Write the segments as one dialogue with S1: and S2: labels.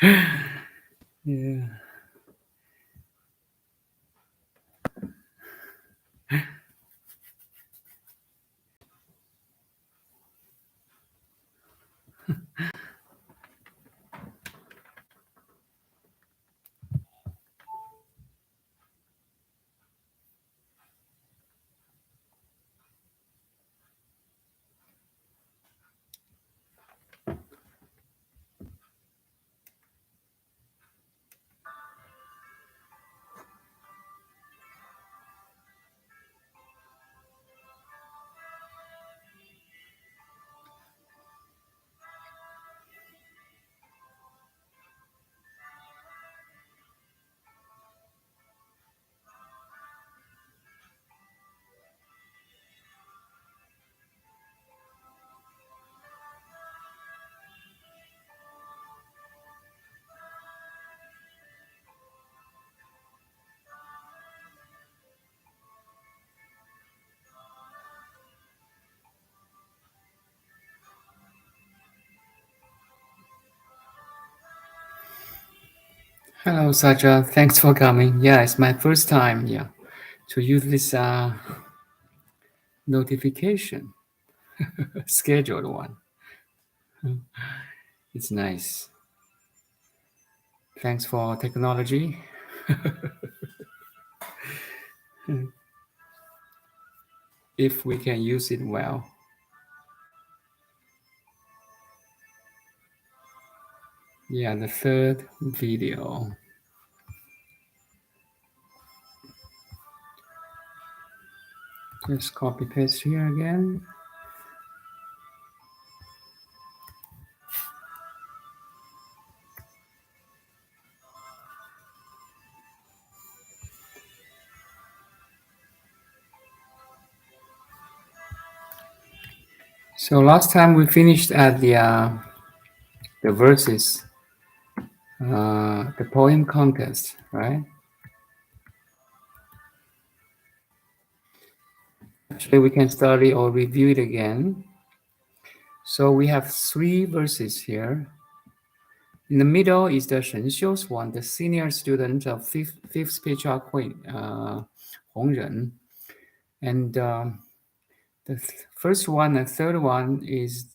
S1: Yeah. Hello, Saja. Thanks for coming. Yeah, it's my first time. Yeah, to use this notification scheduled one. It's nice. Thanks for technology. If we can use it well. Yeah, the third video. Just copy paste here again. So last time we finished at the verses, the poem contest, right? Actually, we can study or review it again. So we have 3 verses here. In the middle is the Shen Xiu's one, the senior student of fifth Patriarch Hui Hongren. And the first one and third one is,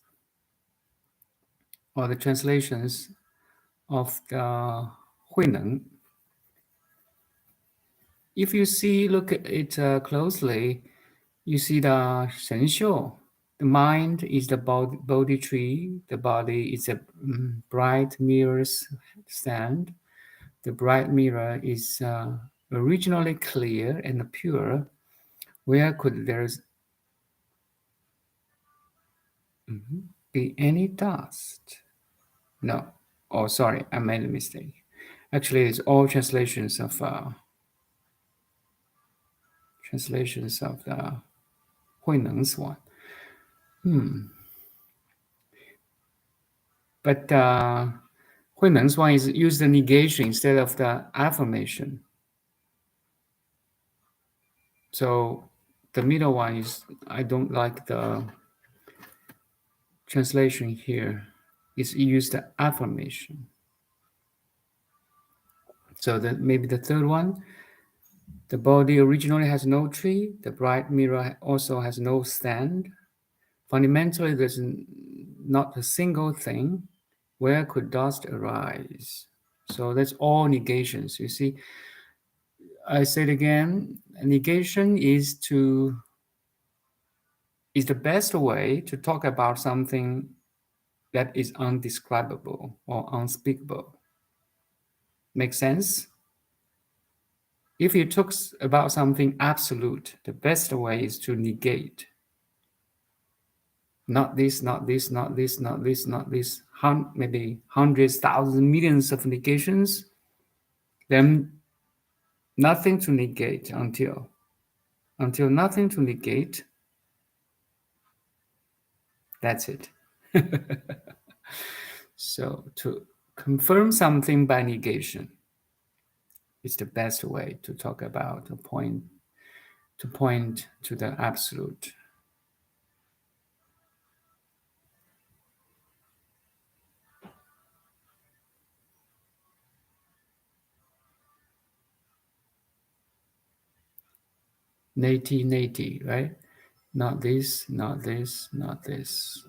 S1: or the translations of the Hui Neng. If you look at it closely, you see the Shen Xiu. The mind is the Bodhi tree. The body is a bright mirror stand. The bright mirror is originally clear and pure. Where could there be any dust? No. Oh, sorry, I made a mistake. Actually, it's all translations of the Hui Neng's one. But Hui Neng's one is use the negation instead of the affirmation. So the middle one is, I don't like the translation here. It's used the affirmation. So maybe the third one, the body originally has no tree. The bright mirror also has no stand. Fundamentally, there's not a single thing. Where could dust arise? So that's all negations. You see, I say it again. Negation is the best way to talk about something that is undescribable or unspeakable. Make sense? If you talk about something absolute, the best way is to negate. Not this, not this, not this, not this, not this. Maybe hundreds, thousands, millions of negations. Then nothing to negate until nothing to negate. That's it. So to confirm something by negation is the best way to talk about a point, to point to the absolute. neti, right? Not this, not this, not this.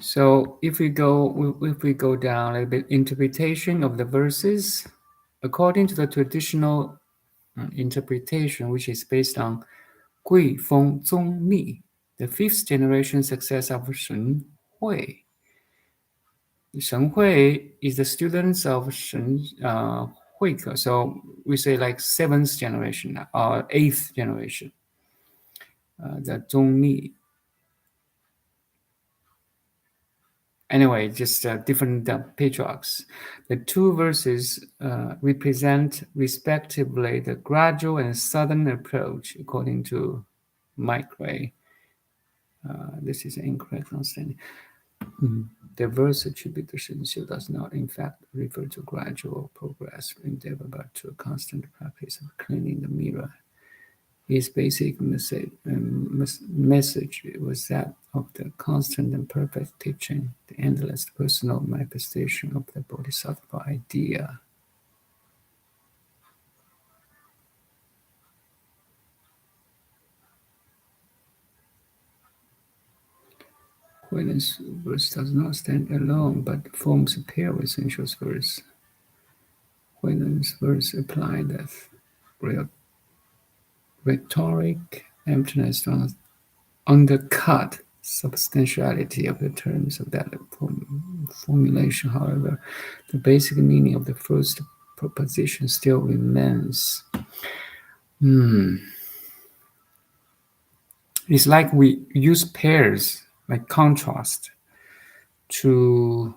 S1: So if we go down a little bit, interpretation of the verses, according to the traditional interpretation, which is based on Gui Feng Zong Mi, the fifth generation successor of Shen Hui. Shen Hui is the students of Shen Huike, so we say like seventh generation or eighth generation. The Zong Mi. Anyway, just different patriarchs. The two verses represent respectively the gradual and sudden approach, according to Mike Ray. This is an incorrect understanding. The verse attributed to Shenxiu does not, in fact, refer to gradual progress endeavor, but to a constant practice of cleaning the mirror. His basic message was that of the constant and perfect teaching, the endless personal manifestation of the Bodhisattva idea. Hui Neng's verse does not stand alone, but forms a pair with Shenxiu's verse. Hui Neng's verse applied that rhetoric emptiness does undercut substantiality of the terms of that formulation. However, the basic meaning of the first proposition still remains. It's like we use pairs, like contrast, to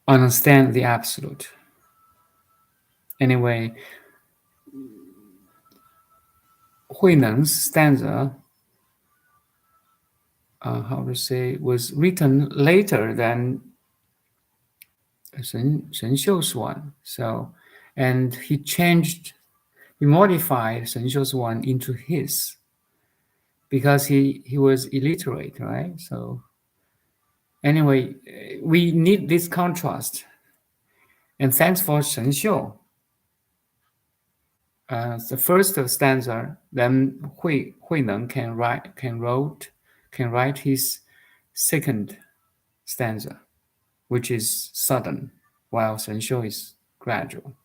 S1: understand the absolute. Anyway, Hui Neng's stanza, was written later than Shen Xiu's one. So, and he modified Shen Xiu's one into his, because he was illiterate, right? So anyway, we need this contrast. And thanks for Shen Xiu. The first stanza, then Hui Neng can write his second stanza, which is sudden, while Shen Xiu is gradual.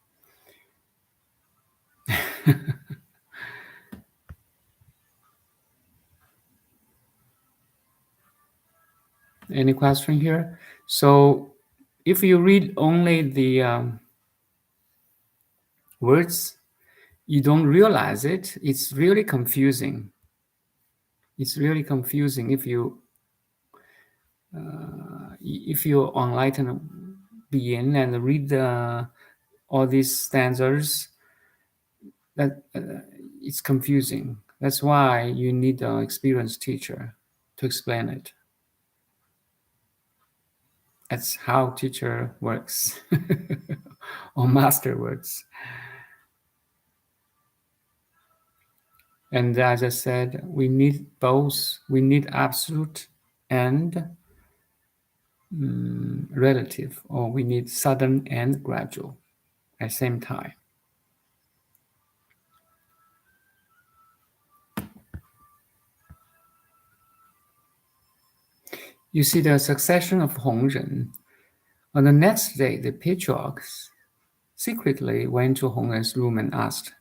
S1: Any question here? So if you read only the words, you don't realize it. It's really confusing. It's really confusing if you enlighten being and read all these stanzas. That it's confusing. That's why you need an experienced teacher to explain it. That's how teacher works or master works. And as I said, we need both. We need absolute and relative, or we need sudden and gradual at the same time. You see the succession of Hongren. On the next day, the patriarchs secretly went to Hongren's room and asked,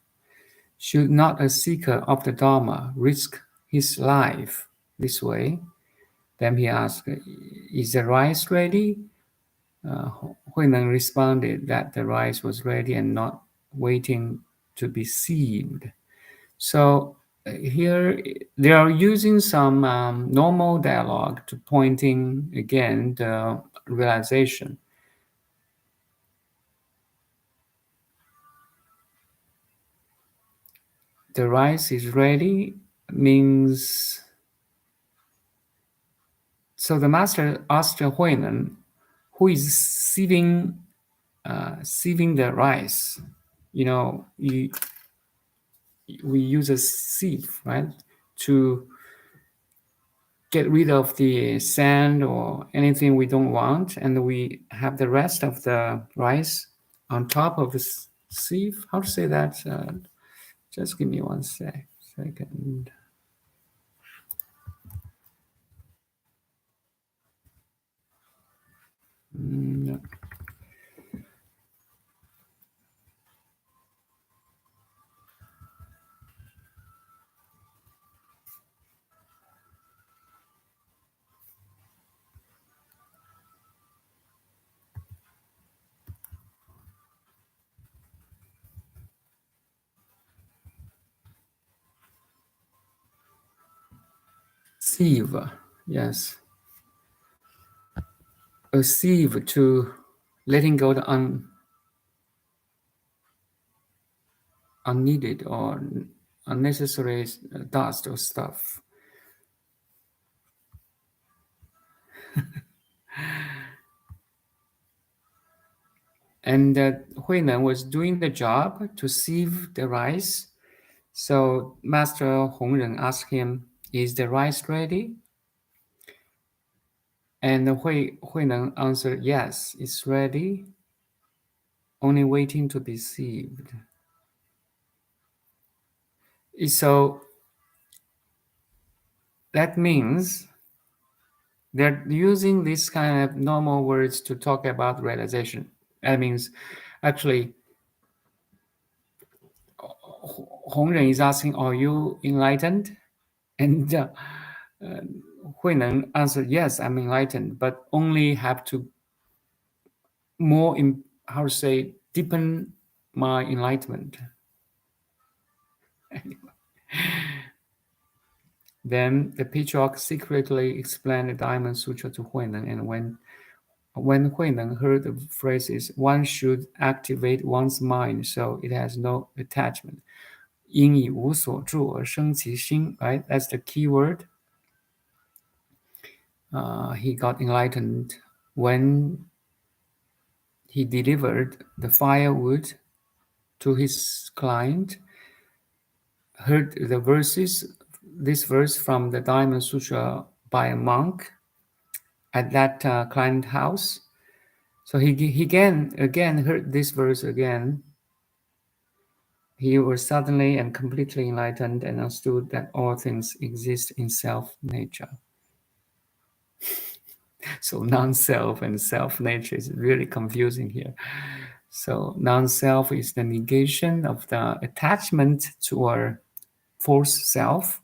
S1: "Should not a seeker of the Dharma risk his life this way?" Then he asked, "Is the rice ready?" Hui Neng responded that the rice was ready and not waiting to be sieved. So here they are using some normal dialogue to pointing again the realization. The rice is ready means, so the master asked Hui Neng, who is sieving the rice. We use a sieve, right? to get rid of the sand or anything we don't want, and we have the rest of the rice on top of the sieve. How to say that? Just give me one second. No. Sieve, yes. A sieve to letting go the unneeded or unnecessary dust or stuff. And Hui Neng was doing the job to sieve the rice. So Master Hong Ren asked him, "Is the rice ready?" And Hui Neng answered, "Yes, it's ready, only waiting to be sieved." So that means they're using this kind of normal words to talk about realization. That means, actually, Hong Ren is asking, "Are you enlightened?" And Hui Neng answered, "Yes, I'm enlightened, but only have to more, how to say, deepen my enlightenment." Then the Patriarch secretly explained the Diamond Sutra to Hui Neng, and when Hui Neng heard the phrases, "One should activate one's mind so it has no attachment," 应无所住而生其心, right? That's the key word. He got enlightened when he delivered the firewood to his client, heard the this verse from the Diamond Sutra by a monk at that client house. So he again heard this verse again. He was suddenly and completely enlightened and understood that all things exist in self-nature. So non-self and self-nature is really confusing here. So non-self is the negation of the attachment to our false self.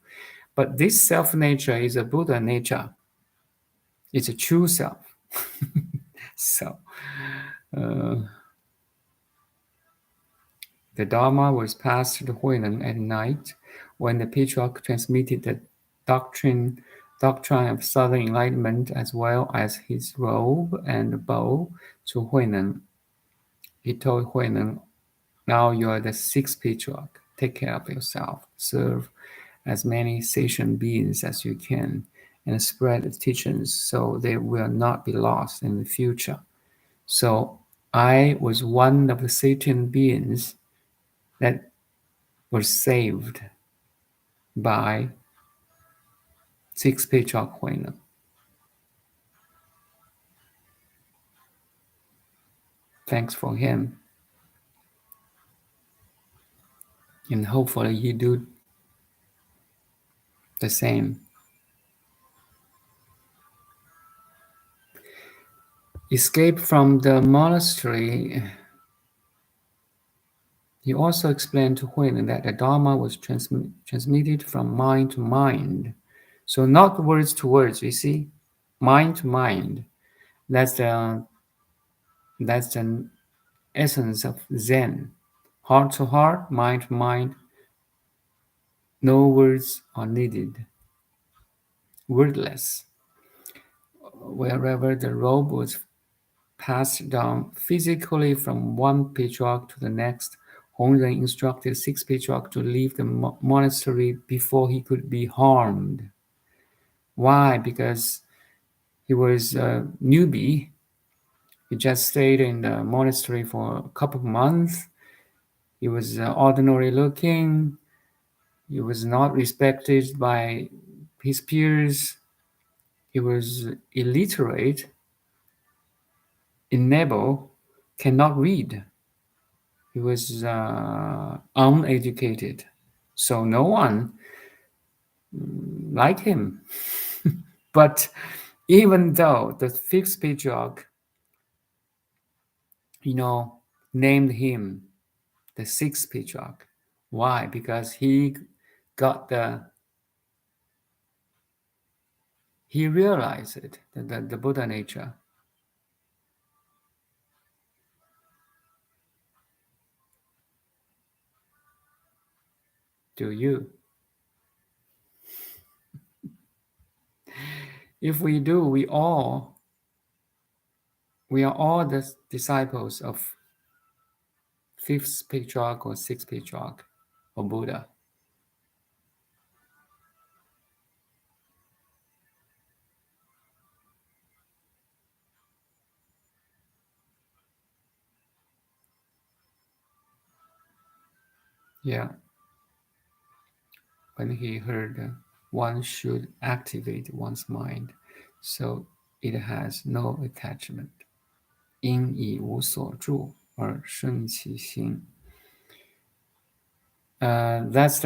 S1: But this self-nature is a Buddha nature. It's a true self. So the Dharma was passed to Hui Neng at night when the Patriarch transmitted the doctrine of southern enlightenment as well as his robe and bow to Hui Neng. He told Hui Neng, "Now you are the sixth Patriarch. Take care of yourself. Serve as many sentient beings as you can, and spread the teachings so they will not be lost in the future." So I was one of the sentient beings that were saved by sixth Patriarch Hui Neng. Thanks for him. And hopefully he do the same. Escape from the monastery. He also explained to Hui Neng that the Dharma was transmitted from mind to mind. So not words to words, you see? Mind to mind. That's the essence of Zen. Heart to heart, mind to mind. No words are needed. Wordless. Wherever the robe was passed down physically from one patriarch to the next, Hong Ren instructed sixth patriarch to leave the monastery before he could be harmed. Why? Because he was a newbie. He just stayed in the monastery for a couple of months. He was ordinary looking. He was not respected by his peers. He was illiterate, unable, cannot read. He was uneducated. So no one liked him. But even though the fifth patriarch, named him the sixth patriarch. Why? Because he realized it, the Buddha nature. Do you? If we do, we are all the disciples of fifth patriarch or sixth patriarch or Buddha. Yeah. When he heard one should activate one's mind, so it has no attachment. 应以无所住而生其心. That's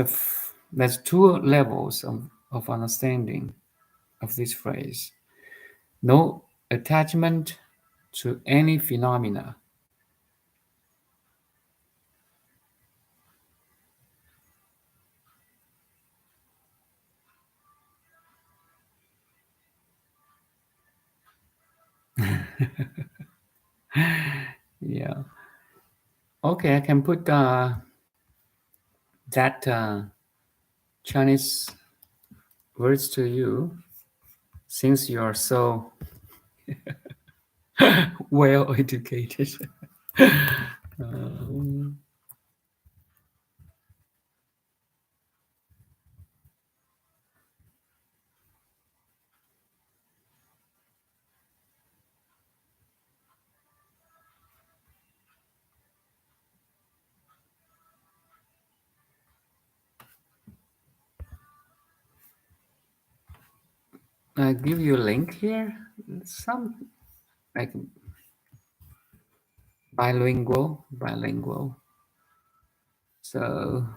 S1: two levels of understanding of this phrase. No attachment to any phenomena. Yeah. Okay, I can put that Chinese words to you, since you are so well educated. um, 'I give you a link here. Some like bilingual. So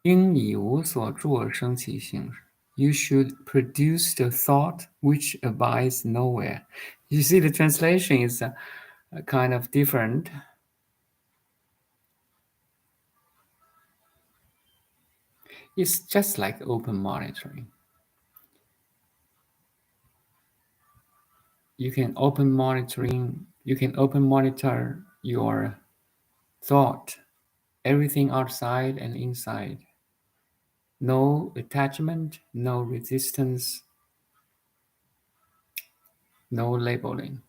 S1: 应以无所住而生其心. You should produce the thought which abides nowhere. You see, the translation is kind of different. It's just like open monitoring. You can open monitor your thought, everything outside and inside. No attachment, no resistance, no labeling.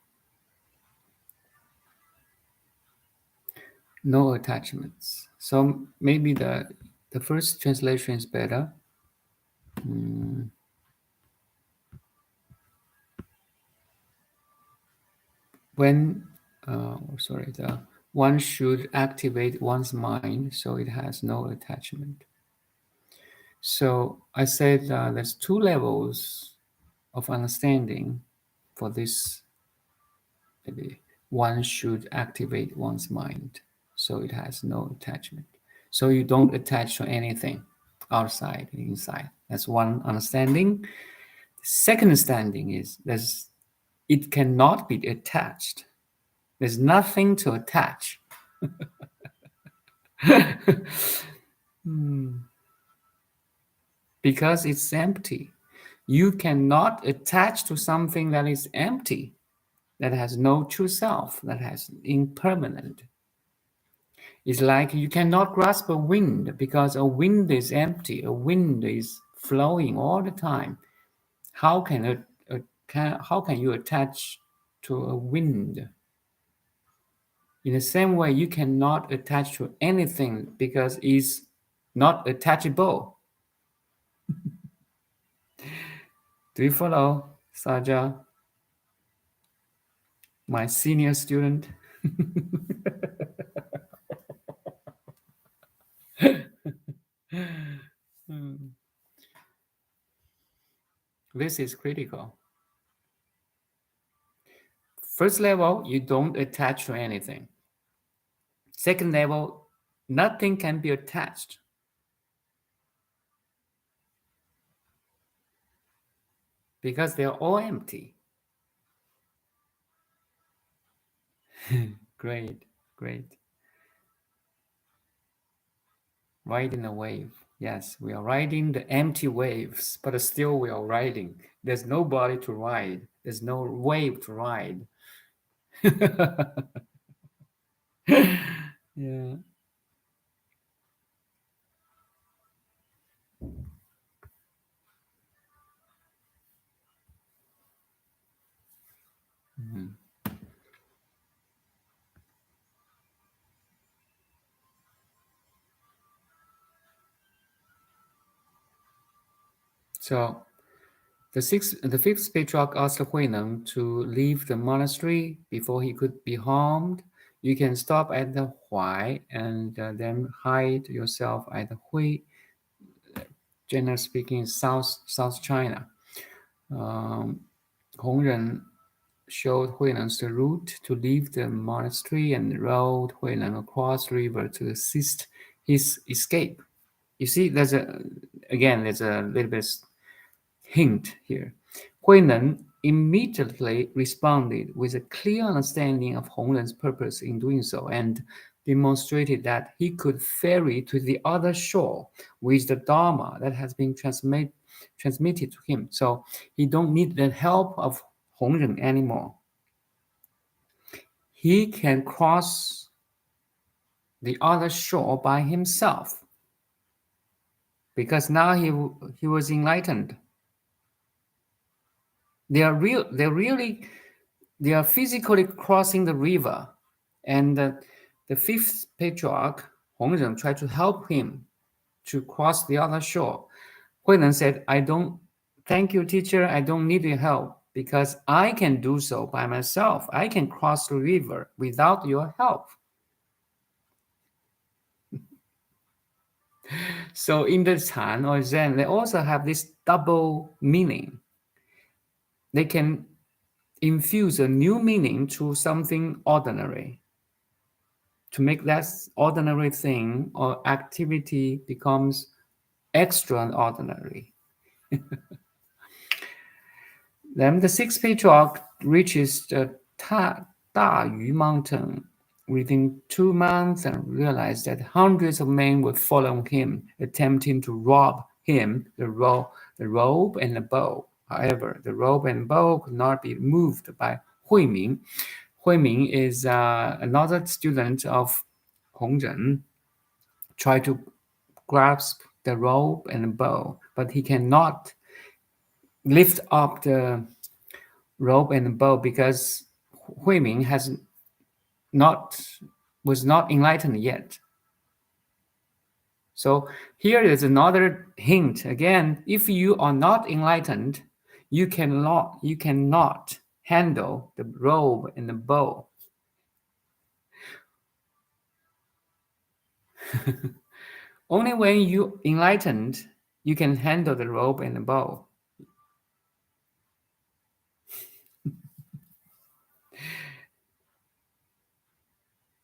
S1: No attachments. So maybe the first translation is better. When one should activate one's mind so it has no attachment. So I said there's two levels of understanding for this. Maybe one should activate one's mind so it has no attachment. So you don't attach to anything outside and inside. That's one understanding. The second understanding is it cannot be attached. There's nothing to attach. Because it's empty. You cannot attach to something that is empty, that has no true self, that has impermanent. It's like you cannot grasp a wind because a wind is empty. A wind is flowing all the time. How can you attach to a wind? In the same way, you cannot attach to anything because it's not attachable. Do you follow, Saja, my senior student? This is critical. First level, you don't attach to anything. Second level, nothing can be attached. Because they're all empty. Great, great. Riding a wave. Yes, we are riding the empty waves, but still we are riding. There's nobody to ride. There's no wave to ride. Yeah. Mm-hmm. So the fifth patriarch asked Hui Neng to leave the monastery before he could be harmed. You can stop at the Huai and then hide yourself at the Hui. Generally speaking, South China. Hongren showed Hui Neng the route to leave the monastery and rowed Hui Neng across the river to assist his escape. You see, there's a little bit hint here. Hui Neng immediately responded with a clear understanding of Hongren's purpose in doing so and demonstrated that he could ferry to the other shore with the Dharma that has been transmitted to him. So he don't need the help of Hongren anymore. He can cross the other shore by himself because now he was enlightened. They are physically crossing the river, and the fifth patriarch Hongren tried to help him to cross the other shore. Hui Neng said, thank you, teacher, I don't need your help because I can do so by myself. I can cross the river without your help. So in the Chan or Zen, they also have this double meaning. They can infuse a new meaning to something ordinary to make that ordinary thing or activity becomes extraordinary. Then the sixth patriarch reaches the Da Yu mountain within 2 months and realized that hundreds of men were following him, attempting to rob him the robe and the bow. However, the robe and bow could not be moved by Hui Ming. Hui Ming is another student of Hongren, tried to grasp the rope and the bow, but he cannot lift up the rope and the bow because Hui Ming was not enlightened yet. So here is another hint. Again, if you are not enlightened, you cannot handle the rope and the bow. Only when you enlightened, you can handle the rope and the bow.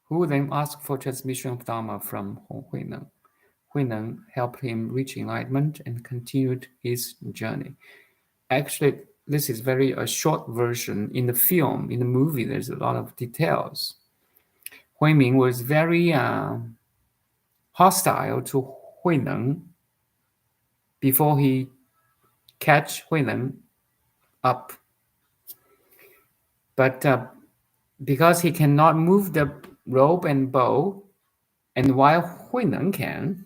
S1: Who then asked for transmission of Dharma from Hui Neng. Hui Neng helped him reach enlightenment and continued his journey. Actually, this is a short version. In the film, in the movie, there's a lot of details. Hui Ming was very hostile to Hui Neng before he catch Hui Neng up. But because he cannot move the rope and bow, and while Hui Neng can,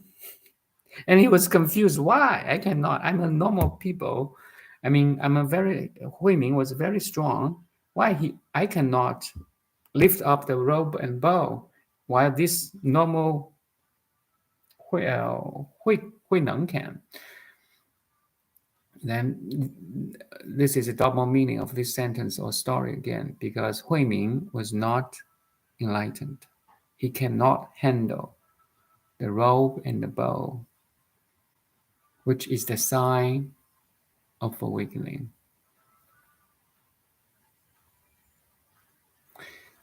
S1: and he was confused. Why? I cannot. I'm a normal people. I mean, Hui Ming was very strong. Why I cannot lift up the robe and bow, while this normal Hui Neng can. Then this is a double meaning of this sentence or story again, because Hui Ming was not enlightened. He cannot handle the robe and the bow, which is the sign of awakening.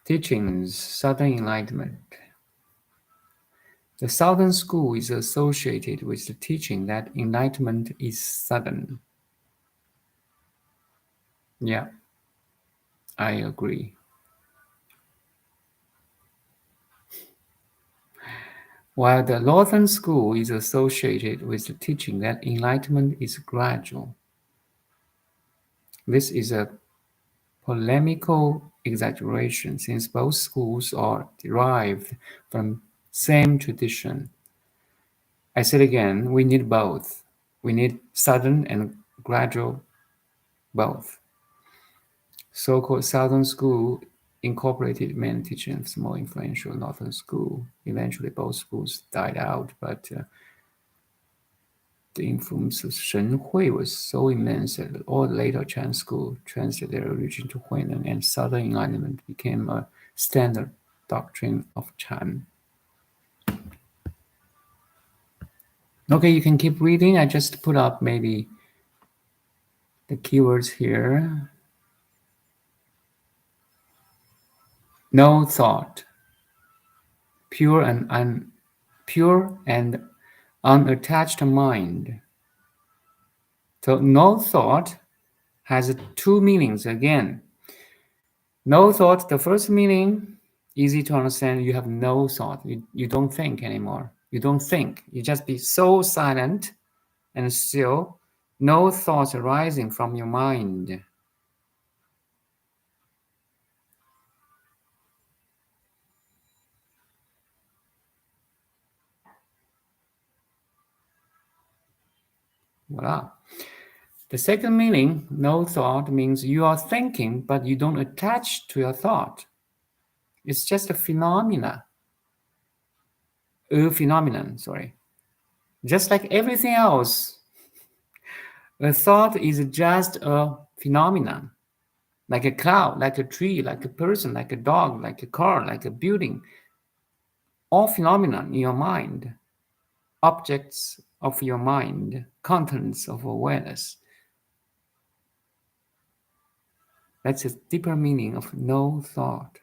S1: Teachings, Southern Enlightenment. The Southern School is associated with the teaching that enlightenment is sudden. Yeah, I agree. While the Northern School is associated with the teaching that enlightenment is gradual. This is a polemical exaggeration, since both schools are derived from same tradition. I said again, we need both. We need sudden and gradual both. So-called Southern School incorporated many teachings more influential Northern School. Eventually, both schools died out, but the influence of Shen Hui was so immense that all later Chan school translated their origin to Hui Neng, and Southern Enlightenment became a standard doctrine of Chan. Okay, you can keep reading. I just put up maybe the keywords here. No thought, pure and unattached mind. So no thought has two meanings again. No thought, the first meaning, easy to understand, you have no thought. You don't think anymore. You don't think. You just be so silent and still, no thoughts arising from your mind. Voila. The second meaning, no thought, means you are thinking, but you don't attach to your thought. It's just a phenomenon. Sorry. Just like everything else, a thought is just a phenomenon. Like a cloud, like a tree, like a person, like a dog, like a car, like a building. All phenomena in your mind, objects of your mind, contents of awareness. That's a deeper meaning of no thought,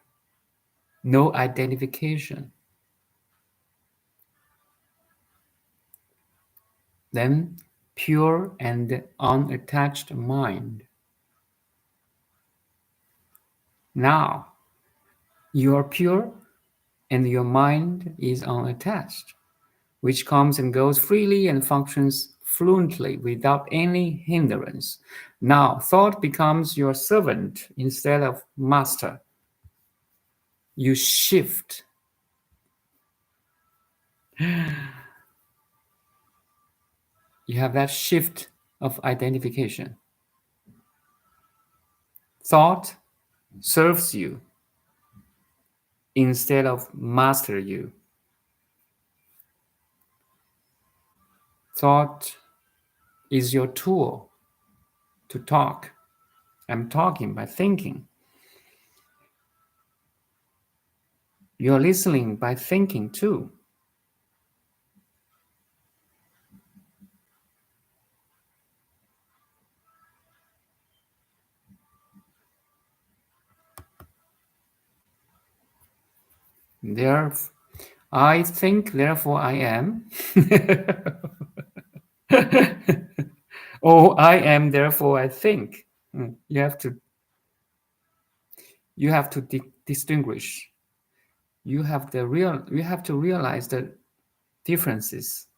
S1: no identification. Then pure and unattached mind. Now, you are pure and your mind is unattached, which comes and goes freely and functions fluently without any hindrance. Now, thought becomes your servant instead of master. You shift. You have that shift of identification. Thought serves you instead of master you. Thought is your tool to talk. I'm talking by thinking. You're listening by thinking too. I think, therefore I am. Oh, I am, therefore I think. You have to distinguish. You have to realize the differences.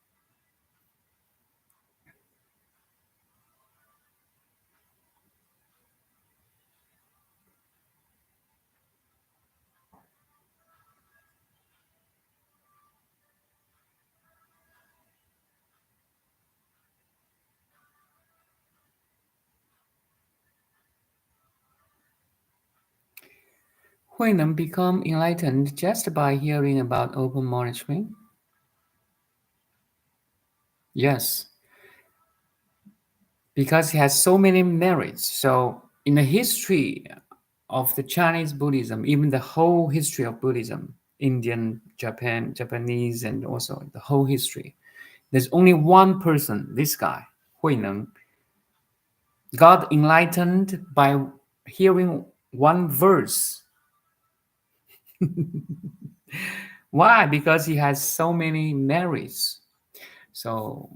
S1: Hui Neng become enlightened just by hearing about open monitoring? Yes, because he has so many merits. So in the history of the Chinese Buddhism, even the whole history of Buddhism, Indian, Japanese, and also the whole history, there's only one person, this guy, Hui Neng, got enlightened by hearing one verse. Why? Because he has so many merits. So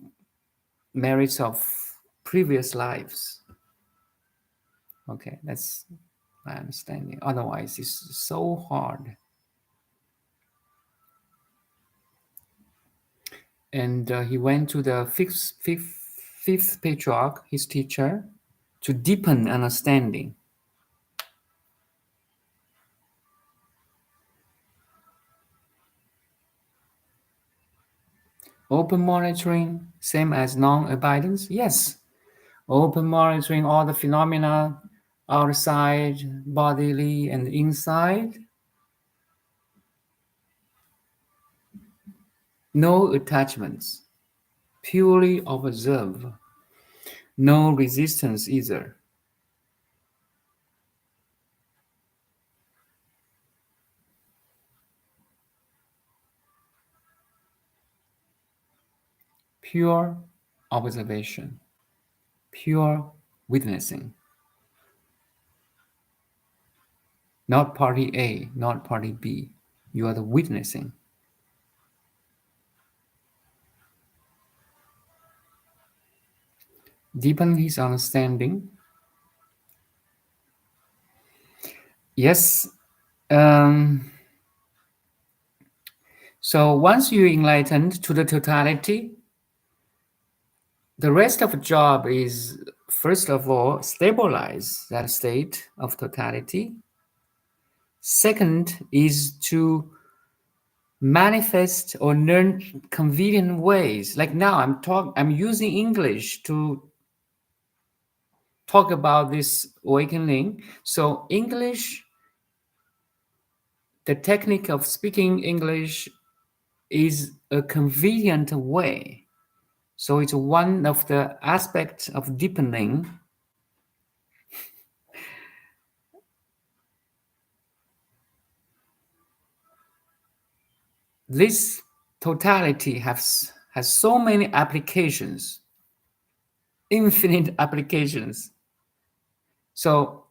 S1: merits of previous lives. Okay, that's my understanding. Otherwise, it's so hard. And he went to the fifth patriarch, his teacher, to deepen understanding. Open monitoring, same as non-abidance? Yes. Open monitoring all the phenomena outside, bodily, and inside. No attachments. Purely observe. No resistance either. Pure observation. Pure witnessing. Not party A, not party B. You are the witnessing. Deepen his understanding. Yes. So once you enlightened to the totality, the rest of the job is, first of all, stabilize that state of totality. Second is to manifest or learn convenient ways. Like now I'm using English to talk about this awakening. So English, the technique of speaking English is a convenient way. So it's one of the aspects of deepening. This totality has so many applications, infinite applications. So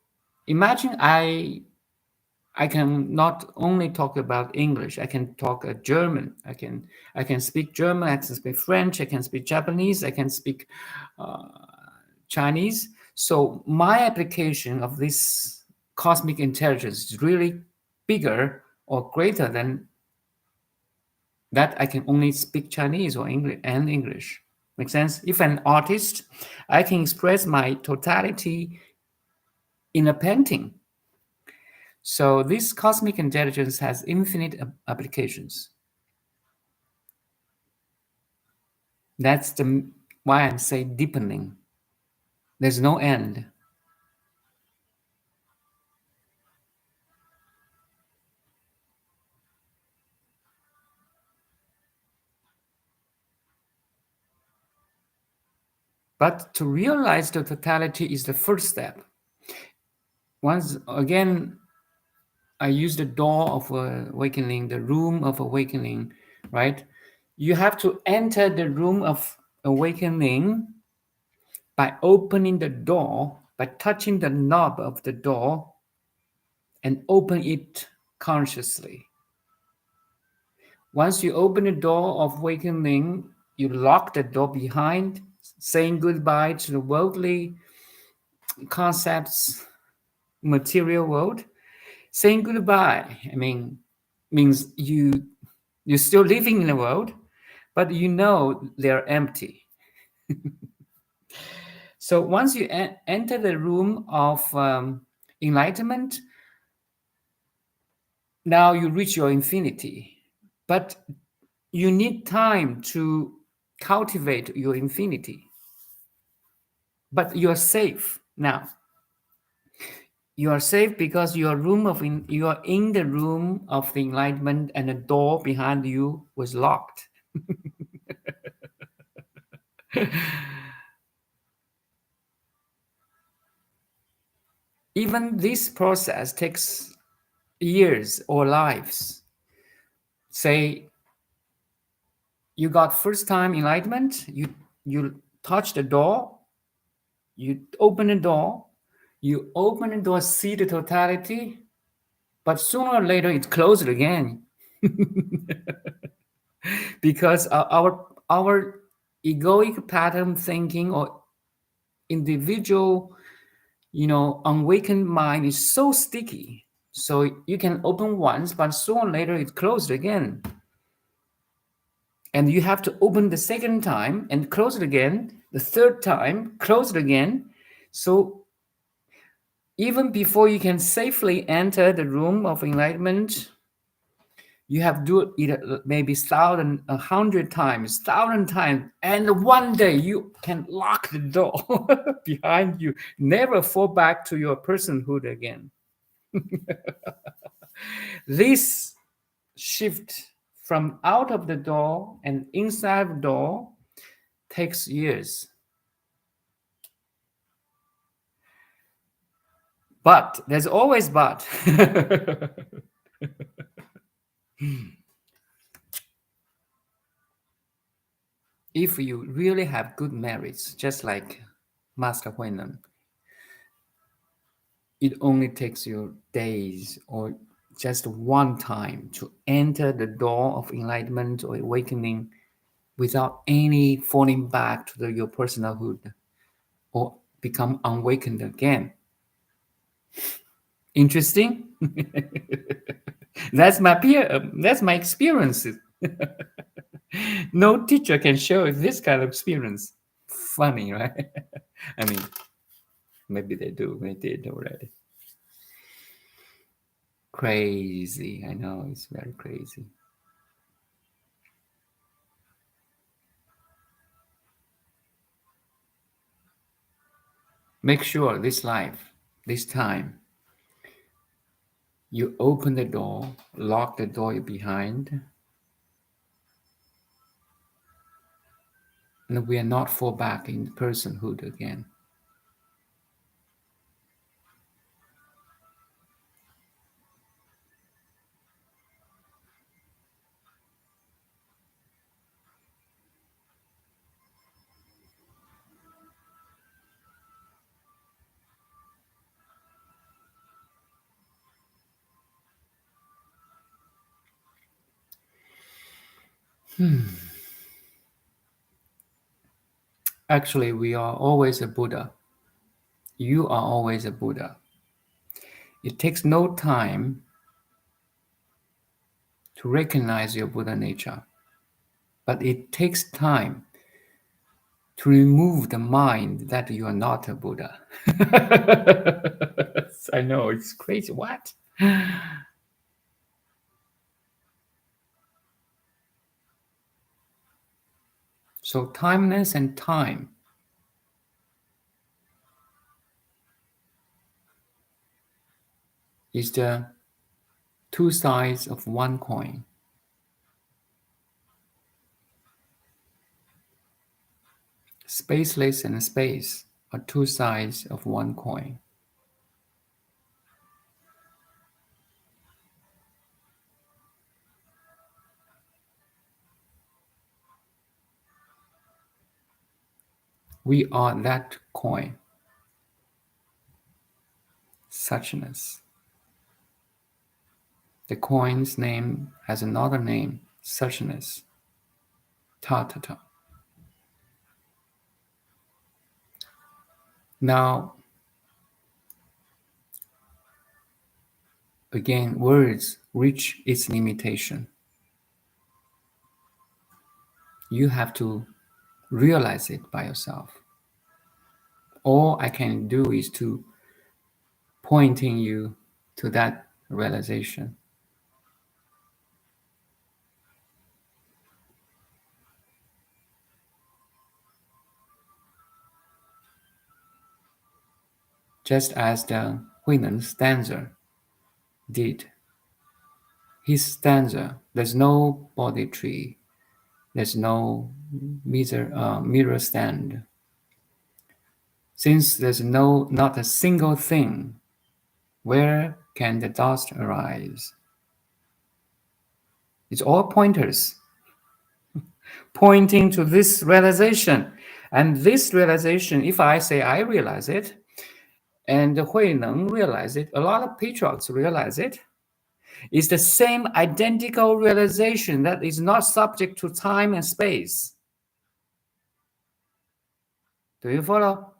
S1: imagine I can not only talk about English. I can talk German. I can speak German. I can speak French. I can speak Japanese. I can speak Chinese. So my application of this cosmic intelligence is really bigger or greater than that. I can only speak Chinese or English. Make sense? If an artist, I can express my totality in a painting. So this cosmic intelligence has infinite applications. That's why I'm saying deepening. There's no end. But to realize the totality is the first step. Once again, I use the door of awakening, the room of awakening, right? You have to enter the room of awakening by opening the door, by touching the knob of the door and open it consciously. Once you open the door of awakening, you lock the door behind, saying goodbye to the worldly concepts, material world. Saying goodbye, means you're still living in the world, but you know they're empty. So once you enter the room of enlightenment, now you reach your infinity. But you need time to cultivate your infinity. But you're safe now. You are safe because you are in the room of the enlightenment, and the door behind you was locked. Even this process takes years or lives. Say you got first time enlightenment, you touch the door, you open the door, see the totality, but sooner or later it closes again. Because our egoic pattern thinking or individual, unawakened mind is so sticky. So you can open once, but sooner or later it closed again. And you have to open the second time and close it again, the third time, close it again. So even before you can safely enter the room of enlightenment, you have to do it maybe 1,000, 1,000 times, and one day you can lock the door behind you, never fall back to your personhood again. This shift from out of the door and inside the door takes years. But there's always but. If you really have good merits, just like Master Hui Neng, it only takes you days or just one time to enter the door of enlightenment or awakening without any falling back to your personalhood or become unawakened again. Interesting? That's my experiences. No teacher can show this kind of experience. Funny, right? I mean, maybe they do. They did already. Crazy. I know, it's very crazy. Make sure this life, this time, you open the door, lock the door behind, and we are not fall back in personhood again. Actually, we are always a Buddha. You are always a Buddha. It takes no time to recognize your Buddha nature, but it takes time to remove the mind that you are not a Buddha. I know, it's crazy. What? So timeless and time is the two sides of one coin. Spaceless and space are two sides of one coin. We are that coin. Suchness. The coin's name has another name, suchness. Ta-ta-ta. Now, again, words reach its limitation. You have to realize it by yourself. All I can do is to pointing you to that realization. Just as the Hui Neng stanza did. His stanza, there's no Bodhi tree, there's no mirror stand. Since there's not a single thing, where can the dust arise? It's all pointers, pointing to this realization. And this realization, if I say I realize it, and Hui Neng realize it, a lot of patriarchs realize it, is the same identical realization that is not subject to time and space. Do you follow?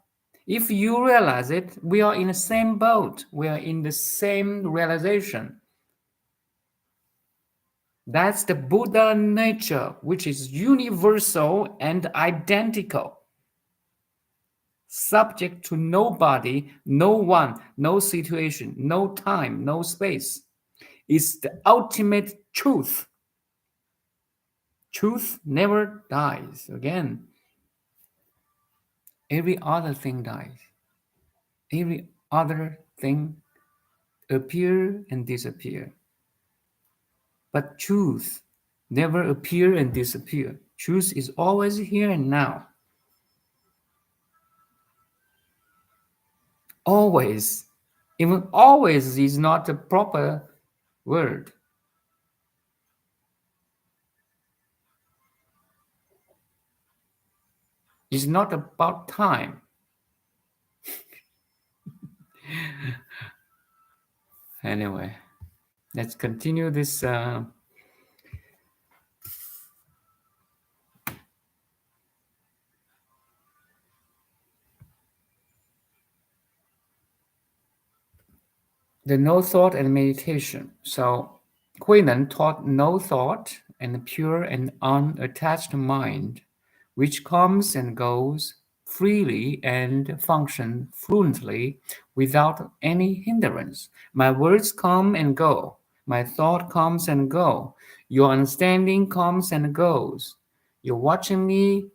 S1: If you realize it, we are in the same boat. We are in the same realization. That's the Buddha nature, which is universal and identical. Subject to nobody, no one, no situation, no time, no space. Is the ultimate truth. Truth never dies. Again, every other thing dies. Every other thing appear and disappear. But truth never appear and disappear. Truth is always here and now. Always. Even always is not a proper word. It's not about time. Anyway, let's continue this. The no thought and meditation. So Hui Neng taught no thought and pure and unattached mind, which comes and goes freely and function fluently without any hindrance. My words come and go. My thought comes and go. Your understanding comes and goes. You're watching me.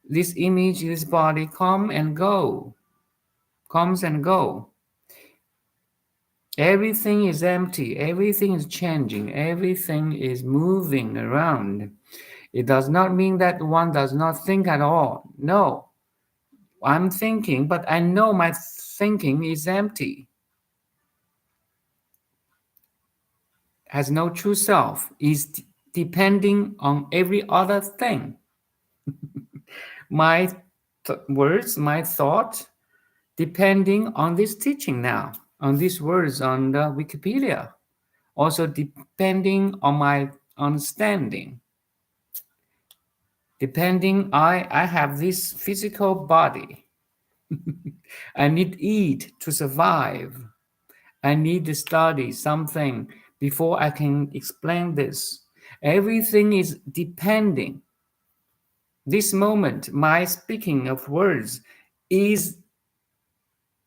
S1: This image, this body come and go. Comes and go. Everything is empty. Everything is changing. Everything is moving around. It does not mean that one does not think at all. No, I'm thinking, but I know my thinking is empty. Has no true self. Is depending on every other thing. My words, my thought, depending on this teaching now, on these words on the Wikipedia. Also depending on my understanding. Depending, I have this physical body. I need eat to survive. I need to study something before I can explain this. Everything is depending. This moment, my speaking of words is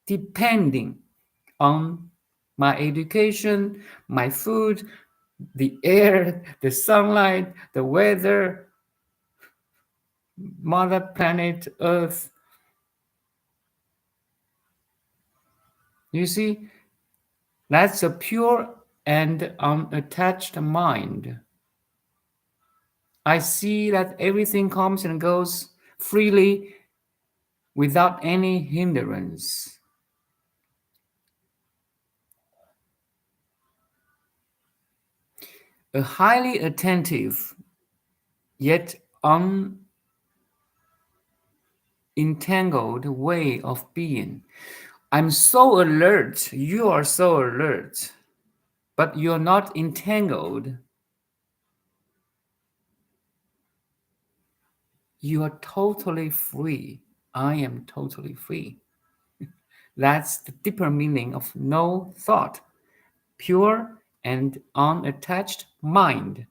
S1: depending on my education, my food, the air, the sunlight, the weather, Mother Planet, Earth. You see, that's a pure and unattached mind. I see that everything comes and goes freely without any hindrance. A highly attentive yet unentangled way of being. I'm so alert, you are so alert, but you're not entangled. You are totally free. I am totally free. That's the deeper meaning of no thought, pure and unattached mind.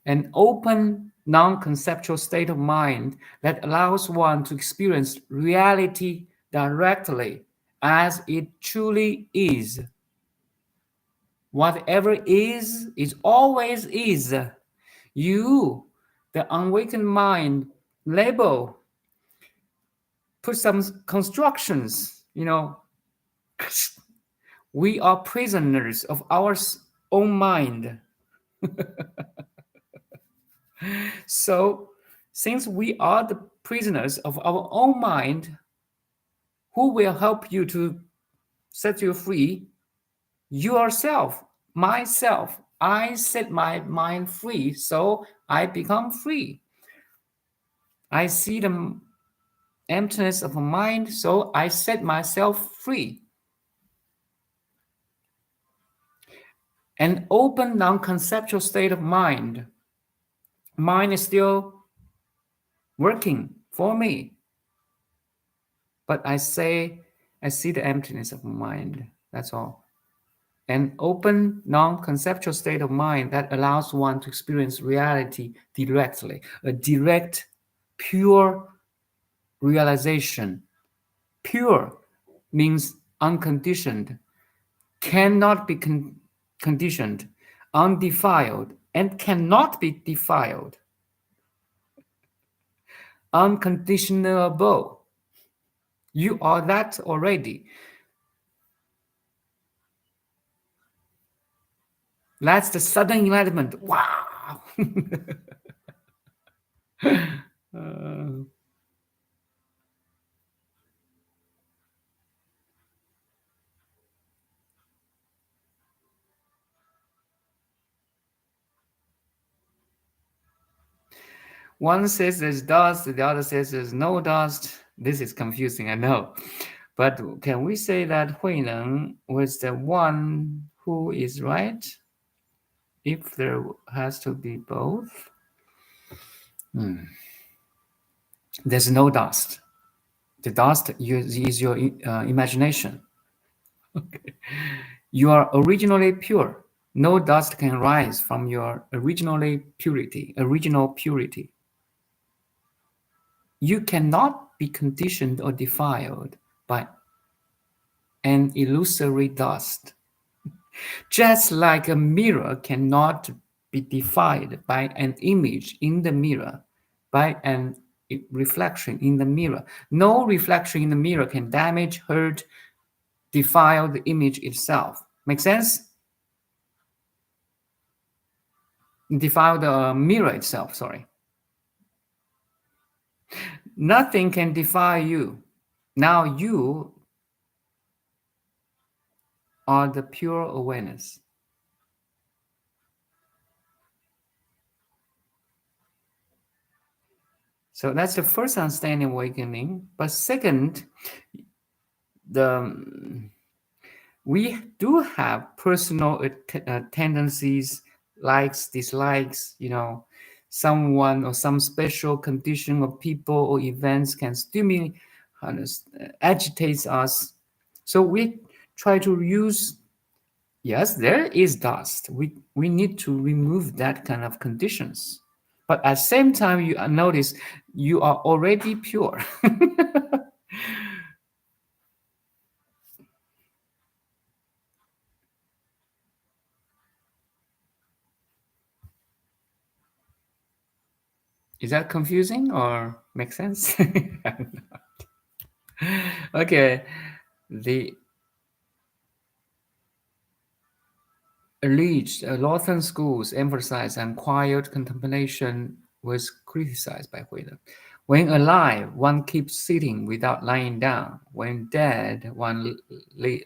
S1: An open, non-conceptual state of mind that allows one to experience reality directly as it truly is. Whatever is always is. You, the unawakened mind, label, put some constructions, We are prisoners of our own mind. So, since we are the prisoners of our own mind, who will help you to set you free? Yourself, myself. I set my mind free, so I become free. I see the emptiness of mind, so I set myself free. An open, non-conceptual state of mind. Mind is still working for me, but I see the emptiness of mind. That's all. An open, non-conceptual state of mind that allows one to experience reality directly. A direct, pure realization. Pure means unconditioned, cannot be conditioned, undefiled, and cannot be defiled. Unconditionable. You are that already. That's the sudden enlightenment. Wow. One says there's dust, the other says there's no dust. This is confusing, I know. But can we say that Hui Neng was the one who is right? If there has to be both? There's no dust. The dust is your imagination. Okay. You are originally pure. No dust can rise from your original purity. You cannot be conditioned or defiled by an illusory dust. Just like a mirror cannot be defiled by an image in the mirror, by an reflection in the mirror. No reflection in the mirror can damage, hurt, defile the image itself. Make sense? Defile the mirror itself, sorry. Nothing can defile you. Now you are the pure awareness. So that's the first understanding awakening. But second, we do have personal tendencies, likes, dislikes, someone or some special condition of people or events can stimulate, agitates us. So we try to use, yes, there is dust. We need to remove that kind of conditions. But at the same time, you notice you are already pure. Is that confusing or make sense? Okay, the alleged Lawson schools emphasize and quiet contemplation was criticized by Hui Neng. When alive, one keeps sitting without lying down. When dead, one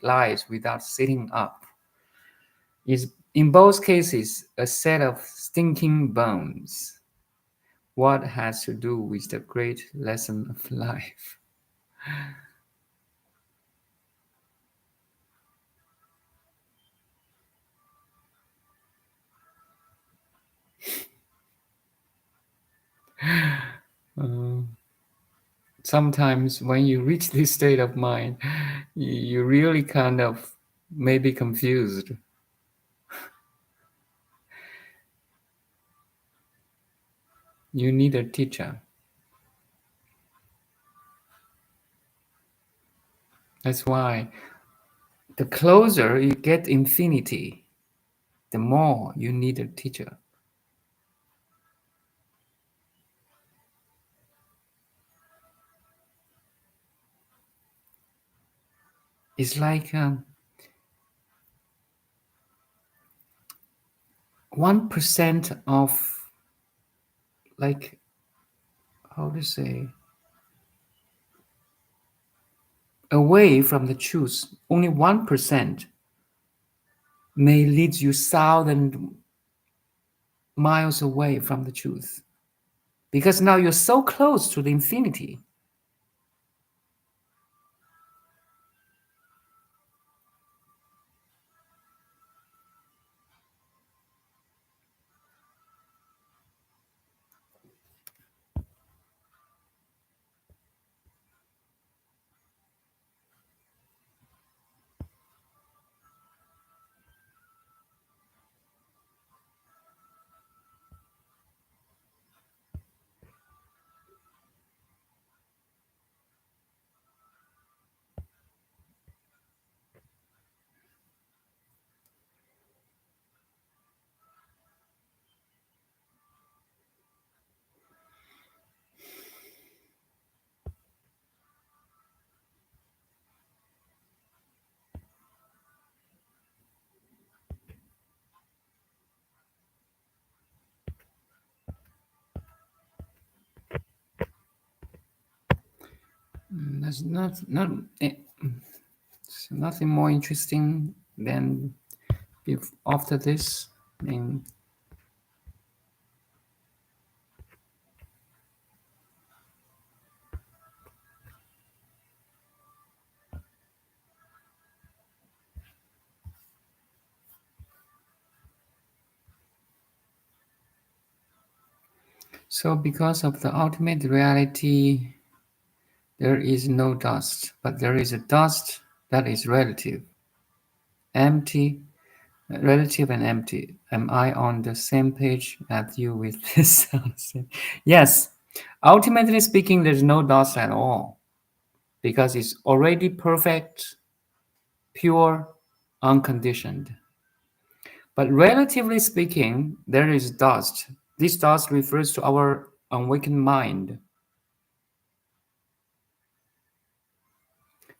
S1: lies without sitting up. Is in both cases a set of stinking bones. What has to do with the great lesson of life? Sometimes when you reach this state of mind, you really kind of may be confused. You need a teacher. That's why the closer you get infinity, the more you need a teacher. It's like 1% of, like, how to say, away from the truth. Only 1% may lead you 1,000 miles away from the truth. Because now you're so close to the infinity. There's nothing more interesting than after this. I mean, so because of the ultimate reality, there is no dust, but there is a dust that is relative, empty, relative and empty. Am I on the same page as you with this? Yes. Ultimately speaking, there's no dust at all because it's already perfect, pure, unconditioned. But relatively speaking, there is dust. This dust refers to our awakened mind.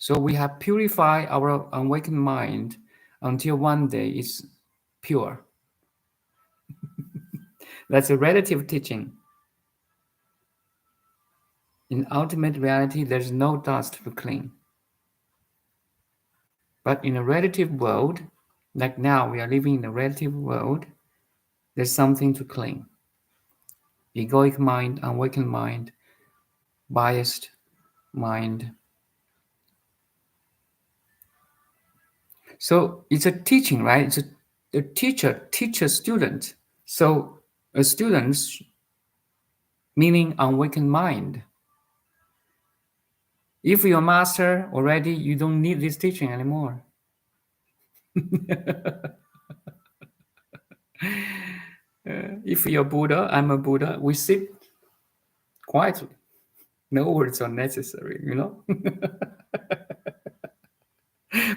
S1: So we have purified our awakened mind until one day it's pure. That's a relative teaching. In ultimate reality, there's no dust to clean. But in a relative world, like now we are living in a relative world, there's something to clean. Egoic mind, awakened mind, biased mind. So it's a teaching, right? It's a teacher teaches student. So a student, meaning awakened mind. If you're a master already, you don't need this teaching anymore. If you're Buddha, I'm a Buddha, we sit quietly. No words are necessary, you know?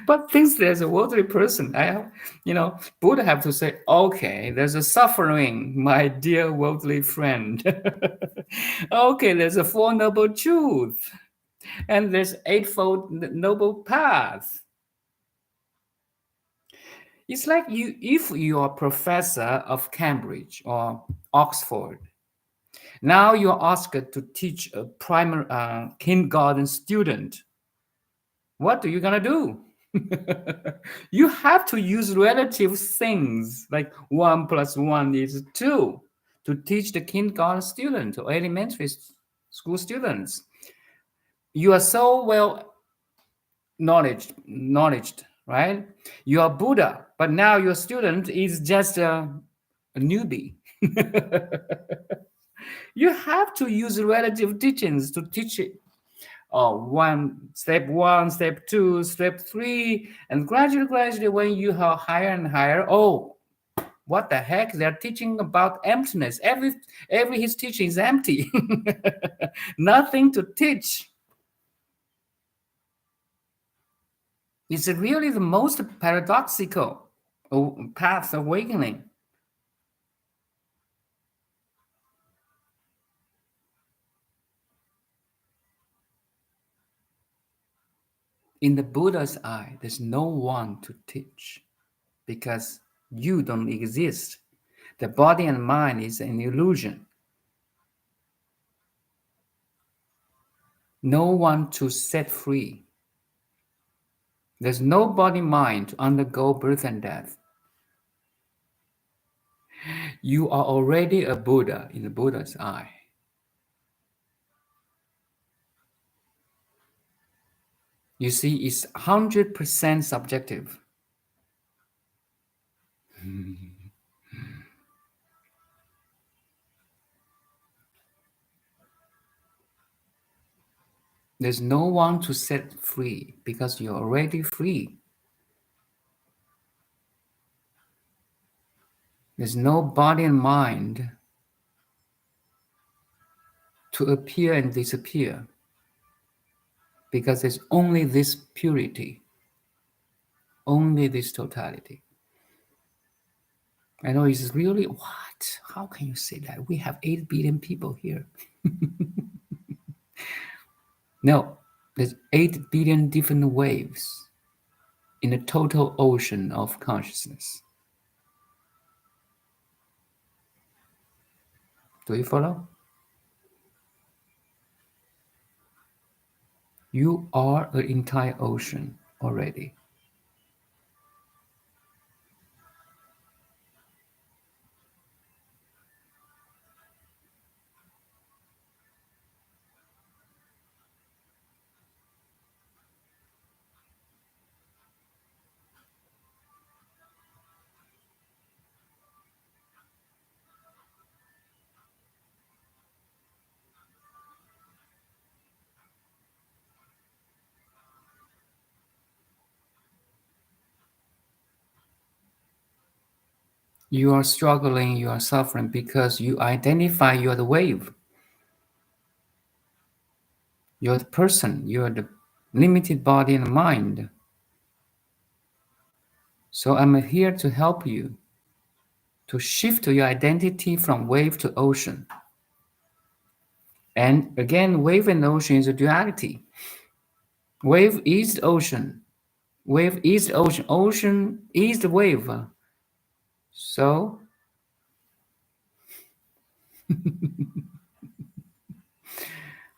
S1: But since there's a worldly person, Buddha have to say, okay, there's a suffering, my dear worldly friend. Okay, there's a Four Noble Truth. And there's Eightfold Noble Path. It's like if you're a professor of Cambridge or Oxford, now you're asked to teach a primary kindergarten student. What are you gonna do? You have to use relative things like 1 + 1 is 2 to teach the kindergarten student or elementary school students. You are so well knowledged, right? You are Buddha, but now your student is just a newbie. You have to use relative teachings to teach it. Step 1, step 2, step 3, and gradually, when you are higher and higher, what the heck? They're teaching about emptiness. Every his teaching is empty. Nothing to teach. It's really the most paradoxical path of awakening. In the Buddha's eye, there's no one to teach because you don't exist. The body and mind is an illusion. No one to set free. There's no body mind to undergo birth and death. You are already a Buddha in the Buddha's eye. You see, it's 100% subjective. There's no one to set free because you're already free. There's no body and mind to appear and disappear because there's only this purity, only this totality. I know it's really, what? How can you say that? We have 8 billion people here. No, there's 8 billion different waves in a total ocean of consciousness. Do you follow? You are an entire ocean already. You are struggling, you are suffering because you identify you are the wave. You're the person, you're the limited body and mind. So I'm here to help you to shift your identity from wave to ocean. And again, wave and ocean is a duality. Wave is the ocean. Wave is the ocean. Ocean is the wave. So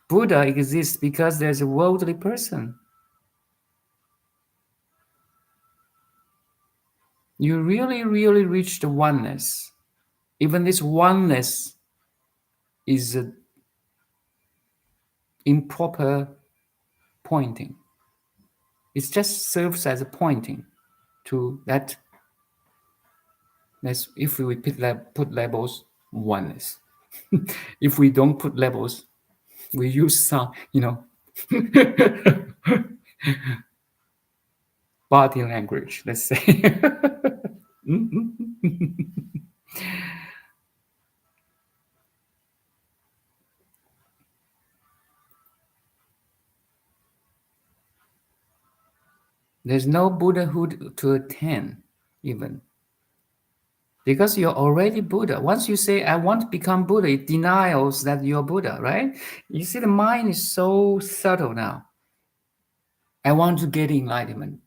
S1: Buddha exists because there's a worldly person. You really, really reach the oneness. Even this oneness is improper pointing. It just serves as a pointing to that. That's if we put labels, oneness. If we don't put labels, we use some, body language, let's say. There's no Buddhahood to attain, even. Because you're already Buddha. Once you say, I want to become Buddha, it denies that you're Buddha, right? You see, the mind is so subtle now. I want to get enlightenment.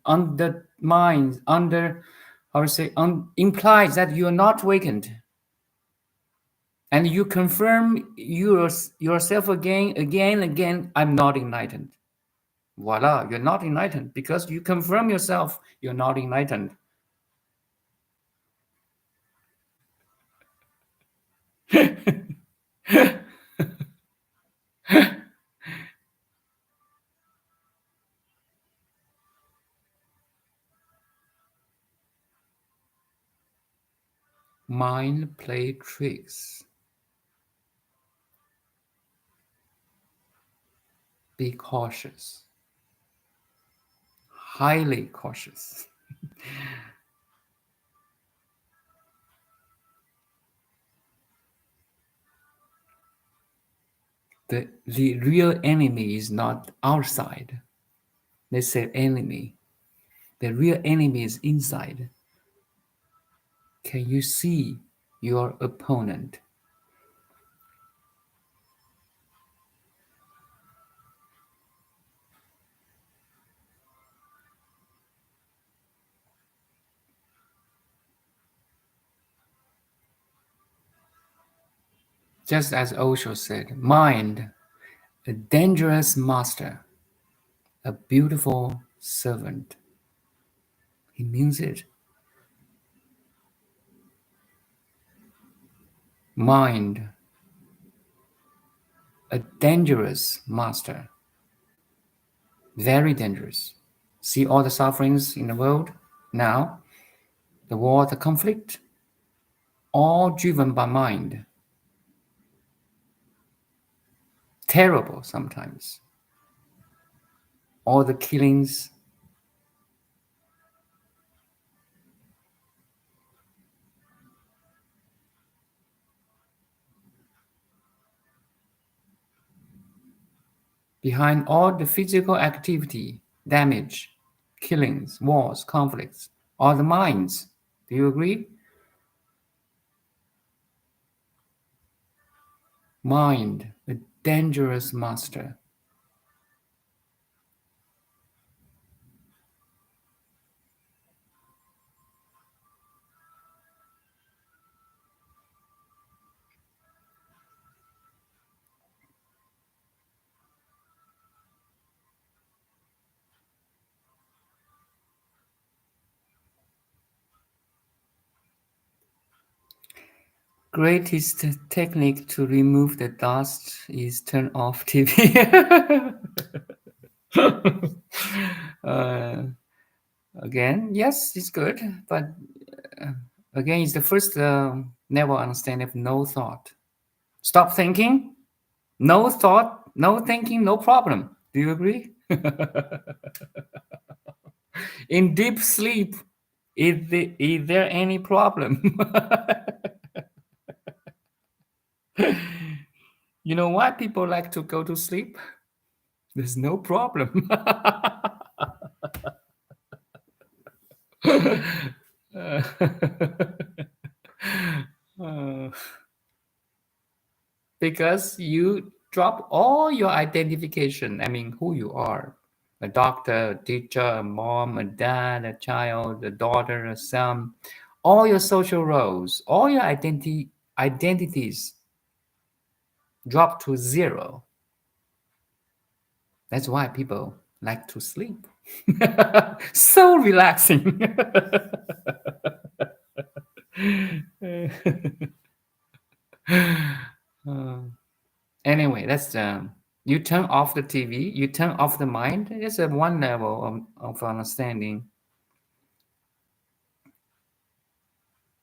S1: Implies that you're not awakened. And you confirm yourself again, I'm not enlightened. Voila, you're not enlightened because you confirm yourself you're not enlightened. Mind play tricks. Be cautious. Highly cautious. The real enemy is not outside. Let's say enemy. The real enemy is inside. Can you see your opponent? Just as Osho said, mind, a dangerous master, a beautiful servant. He means it. Mind, a dangerous master, very dangerous. See all the sufferings in the world now, the war, the conflict, all driven by mind. Terrible sometimes. All the killings. Behind all the physical activity, damage, killings, wars, conflicts, are the minds. Do you agree? Mind, a dangerous master. Greatest technique to remove the dust is turn off TV. Again, yes, it's good, but again, it's the first level understanding of no thought. Stop thinking, no thought, no thinking, no problem. Do you agree? In deep sleep, is there any problem? You know why people like to go to sleep? There's no problem. Because you drop all your identification. I mean, who you are. A doctor, a teacher, a mom, a dad, a child, a daughter, a son. All your social roles, all your identities drop to zero. That's why people like to sleep. So relaxing. Anyway, that's you turn off the TV, you turn off the mind. It's a one level of understanding.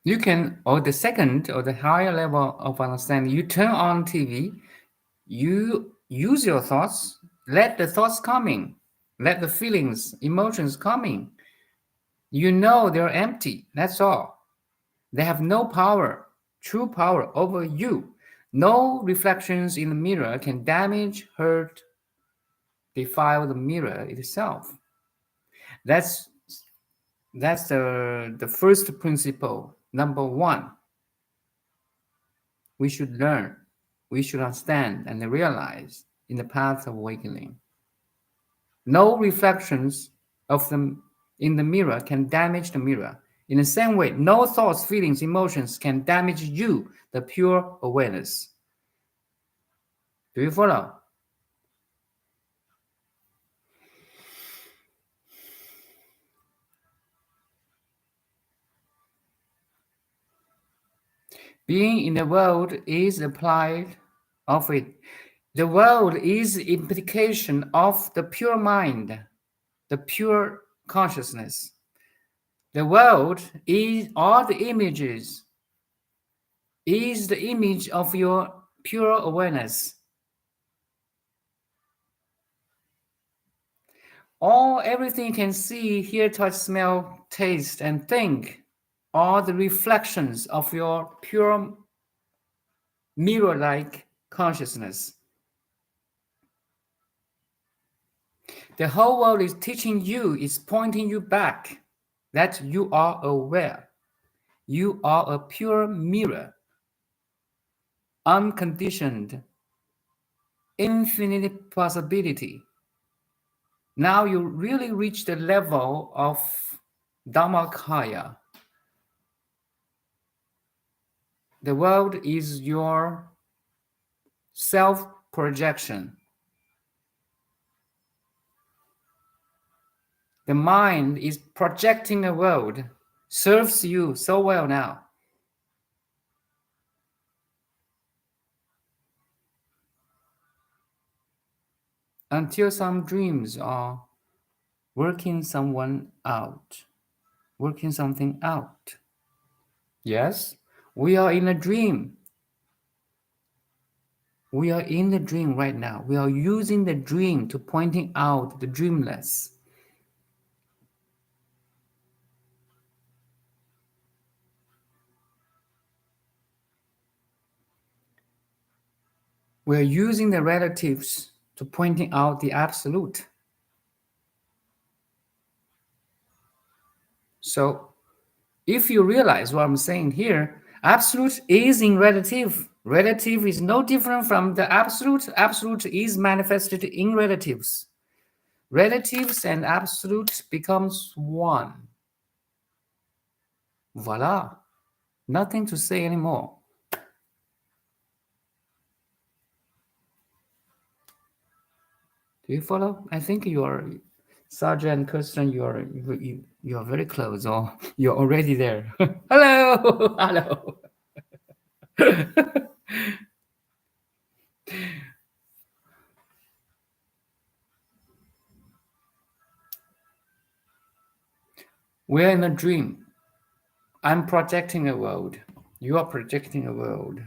S1: You can, or the second or the higher level of understanding, you turn on TV, you use your thoughts, let the thoughts coming, let the feelings, emotions coming. You know they're empty. That's all. They have no power, true power over you. No reflections in the mirror can damage, hurt, defile the mirror itself. That's the first principle. Number one, we should learn, we should understand and realize in the path of awakening. No reflections of them in the mirror can damage the mirror. In the same way, no thoughts, feelings, emotions can damage you, the pure awareness. Do you follow? Being in the world is applied of it. The world is implication of the pure mind, the pure consciousness. The world is all the images, is the image of your pure awareness. Everything you can see, hear, touch, smell, taste, and think are the reflections of your pure mirror-like consciousness. The whole world is teaching you, is pointing you back that you are aware. You are a pure mirror, unconditioned, infinite possibility. Now you really reach the level of Dhammakaya. The world is your self-projection. The mind is projecting a world, serves you so well now. Until some dreams are working something out. Yes, we are in a dream. We are in the dream right now. We are using the dream to pointing out the dreamless. We are using the relatives to pointing out the absolute. So if you realize what I'm saying here, absolute is in relative. Relative is no different from the absolute. Absolute is manifested in relatives. Relatives and absolute becomes one. Voila. Nothing to say anymore. Do you follow? I think you are, Sarja and Kirsten, you are very close, or you're already there. Hello, hello. We're in a dream. I'm projecting a world. You are projecting a world.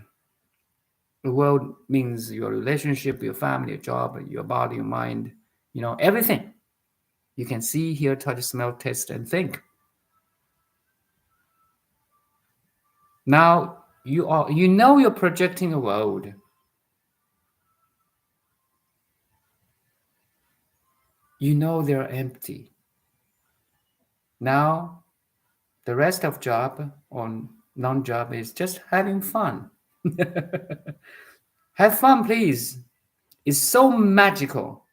S1: The world means your relationship, your family, your job, your body, your mind, everything. You can see, hear, touch, smell, taste, and think. Now you're projecting a world. They're empty. Now the rest of job or non-job is just having fun. Have fun, please. It's so magical.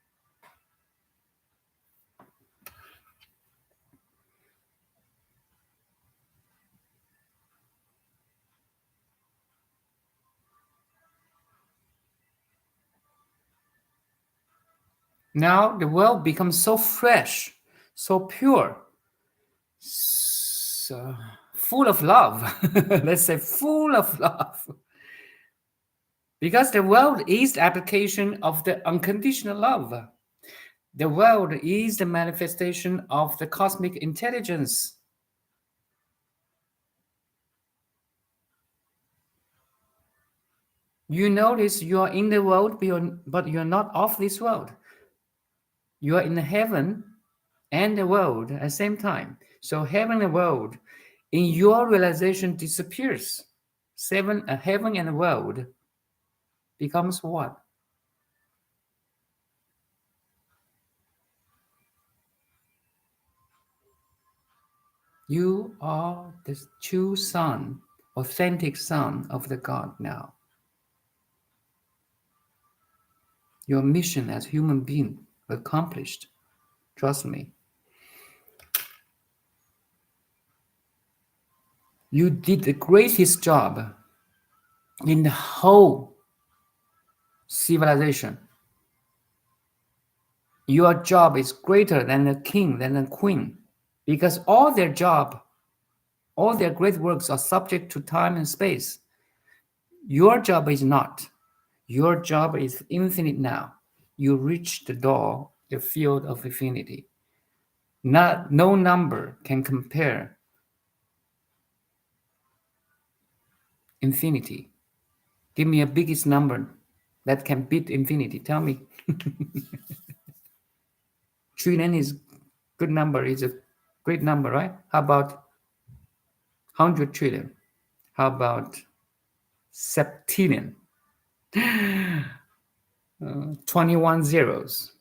S1: Now the world becomes so fresh, so pure, so full of love. Let's say full of love. Because the world is the application of the unconditional love. The world is the manifestation of the cosmic intelligence. You notice you are in the world, but you're not of this world. You are in the heaven and the world at the same time. So heaven and world, in your realization, disappears. Heaven and the world becomes what? You are the true son, authentic son of the God now. Your mission as human being accomplished. Trust me. You did the greatest job in the whole civilization. Your job is greater than the king, than the queen, because all their great works are subject to time and space. Your job is not. Your job is infinite now. You reach the door, the field of infinity. No number can compare infinity. Give me a biggest number that can beat infinity. Tell me. Trillion is good number. It's a great number, right? How about 100 trillion? How about septillion? 21 zeros.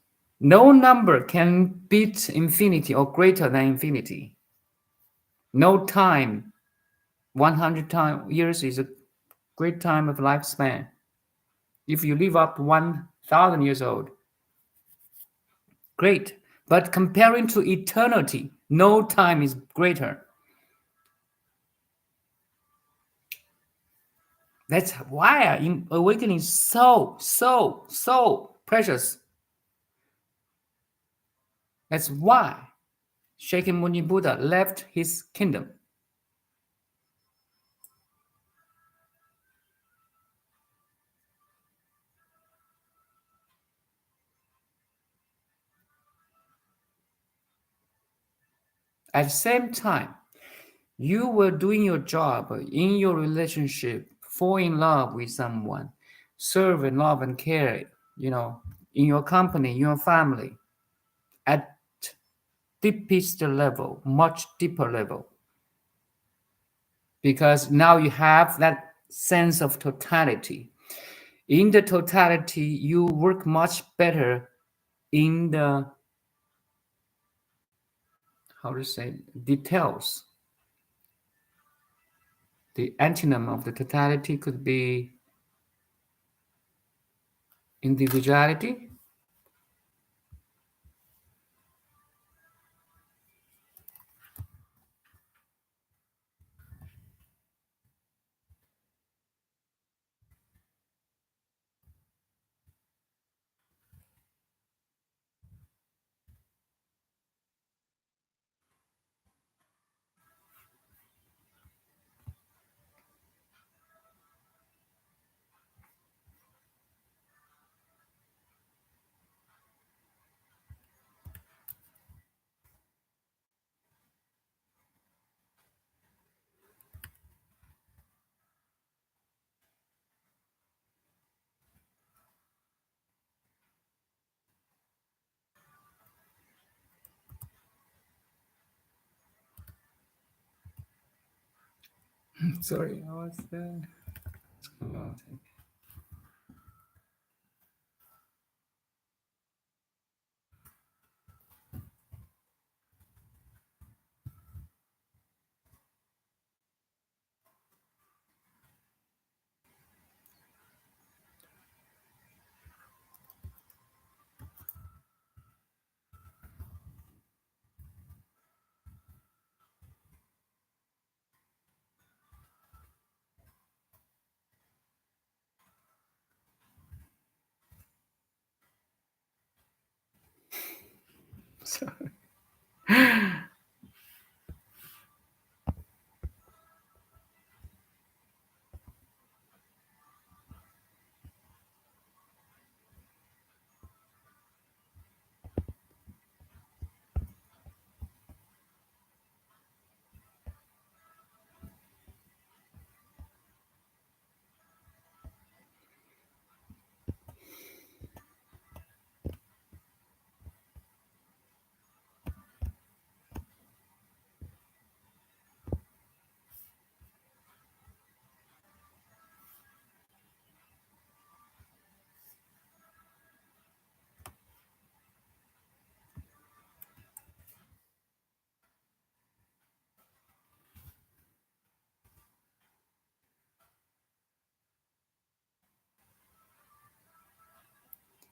S1: No number can beat infinity or greater than infinity. No time. 100 years is a great time of lifespan. If you live up 1,000 years old, great. But comparing to eternity, no time is greater. That's why awakening is so precious. That's why Shakyamuni Buddha left his kingdom. At the same time, you were doing your job in your relationship, fall in love with someone, serve and love and care, in your company, in your family, at deepest level, much deeper level. Because now you have that sense of totality. In the totality, you work much better in the, how to say, details. The antonym of the totality could be individuality. Sorry, what's that? Sorry.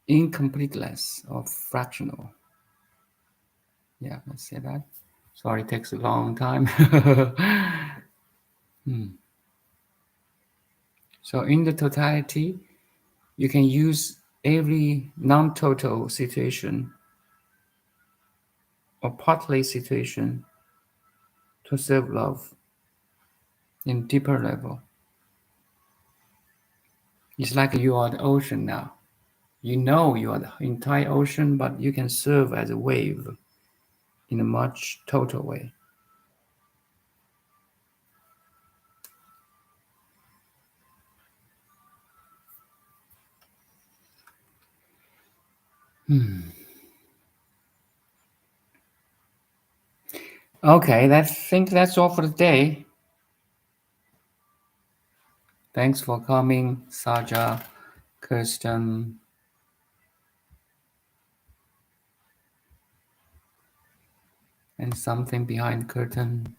S1: Incompleteness of fractional. Yeah, let's say that. Sorry, it takes a long time. So in the totality, you can use every non-total situation or partly situation to serve love in deeper level. It's like you are the ocean now. You know you are the entire ocean, but you can serve as a wave in a much total way. Okay, I think that's all for today. Thanks for coming, Saja, Kirsten. And something behind curtain.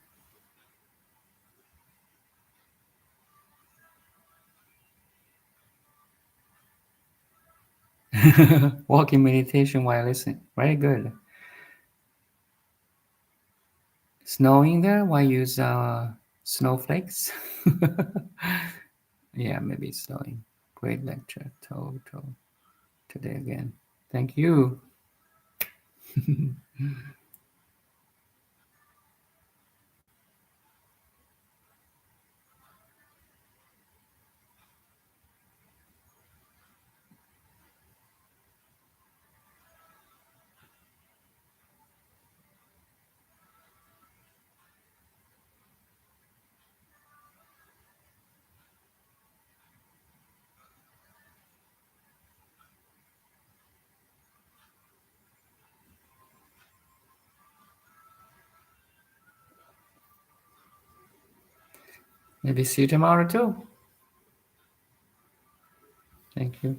S1: Walking meditation while listening. Very good. Snowing there? Why use snowflakes? Yeah, maybe slowing. Great lecture. Total. Today again. Thank you. Maybe see you tomorrow too. Thank you.